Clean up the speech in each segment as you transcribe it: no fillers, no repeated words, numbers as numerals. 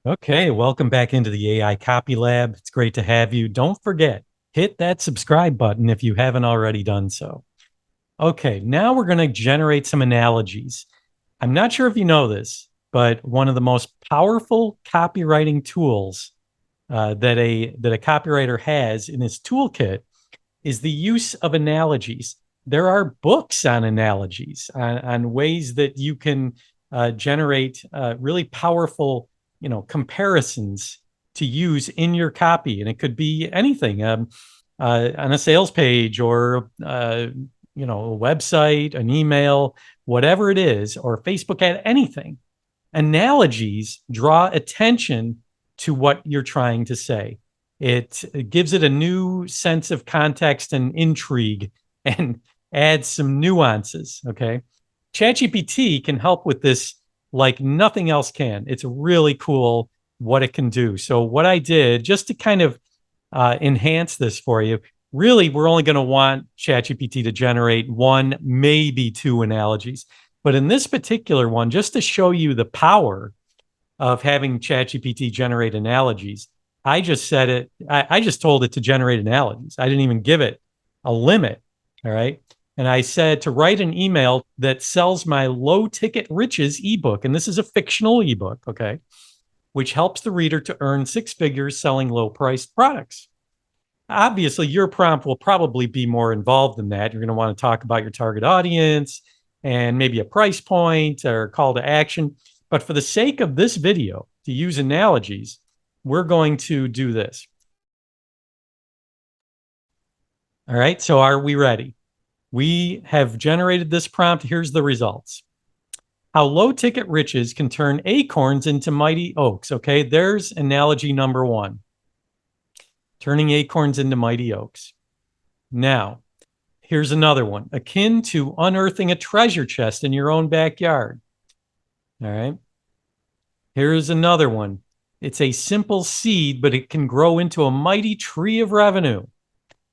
Okay, welcome back into the AI Copy Lab. It's great to have you. Don't forget, hit that subscribe button if you haven't already done so. Okay, now we're going to generate some analogies. I'm not sure if you know this, but one of the most powerful copywriting tools that a copywriter has in his toolkit is the use of analogies. There are books on analogies, on ways that you can generate really powerful, comparisons to use in your copy, and it could be anything on a sales page or a website, an email, whatever it is, or a Facebook ad, anything. Analogies draw attention to what you're trying to say. It gives it a new sense of context and intrigue and adds some nuances. Okay. ChatGPT can help with this like nothing else can. It's really cool what it can do. So, what I did just to kind of enhance this for you, really, we're only going to want ChatGPT to generate one, maybe two analogies. But in this particular one, just to show you the power of having ChatGPT generate analogies, I just said it, I just told it to generate analogies. I didn't even give it a limit. All right. And I said to write an email that sells my low ticket riches ebook. And this is a fictional ebook. Okay. Which helps the reader to earn six figures selling low priced products. Obviously, your prompt will probably be more involved than that. You're going to want to talk about your target audience and maybe a price point or call to action. But for the sake of this video, to use analogies, we're going to do this. All right, so are we ready? We have generated this prompt. Here's the results. How low ticket riches can turn acorns into mighty oaks. Okay, there's analogy number one. Turning acorns into mighty oaks. Now, here's another one, akin to unearthing a treasure chest in your own backyard. All right. Here's another one. It's a simple seed, but it can grow into a mighty tree of revenue,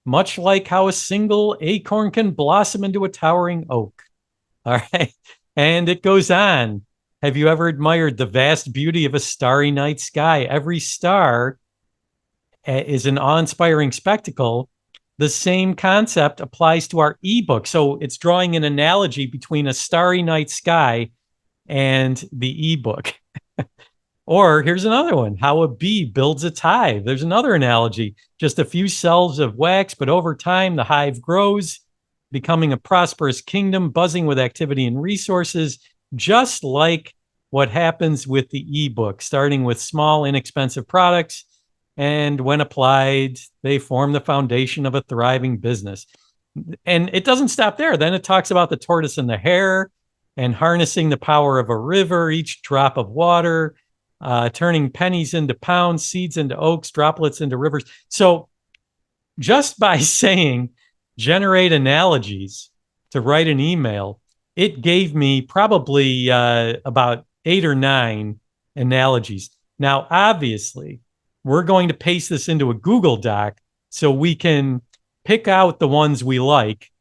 much like how a single acorn can blossom into a towering oak. All right. And it goes on. Have you ever admired the vast beauty of a starry night sky? Every star is an awe-inspiring spectacle. The same concept applies to our ebook. So it's drawing an analogy between a starry night sky and the ebook. Or here's another one, how a bee builds its hive. There's another analogy, just a few cells of wax, but over time the hive grows, becoming a prosperous kingdom, buzzing with activity and resources, just like what happens with the ebook, starting with small, inexpensive products. And when applied, they form the foundation of a thriving business. And it doesn't stop there. Then it talks about the tortoise and the hare and harnessing the power of a river, each drop of water, turning pennies into pounds, seeds into oaks, droplets into rivers. So just by saying generate analogies to write an email, it gave me probably about 8 or 9 analogies. Now, obviously, we're going to paste this into a Google Doc so we can pick out the ones we like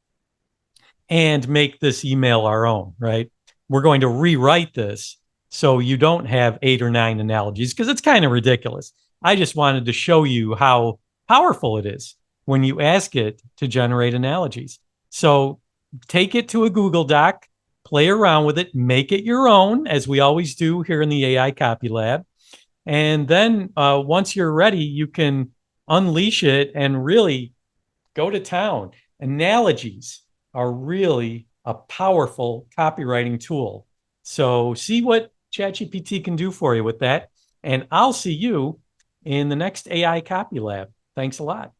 and make this email our own, right? We're going to rewrite this so you don't have 8 or 9 analogies because it's kind of ridiculous. I just wanted to show you how powerful it is when you ask it to generate analogies. So take it to a Google Doc, play around with it, make it your own, as we always do here in the AI Copy Lab. And then once you're ready, you can unleash it and really go to town. Analogies are really a powerful copywriting tool. So see what ChatGPT can do for you with that. And I'll see you in the next AI Copy Lab. Thanks a lot.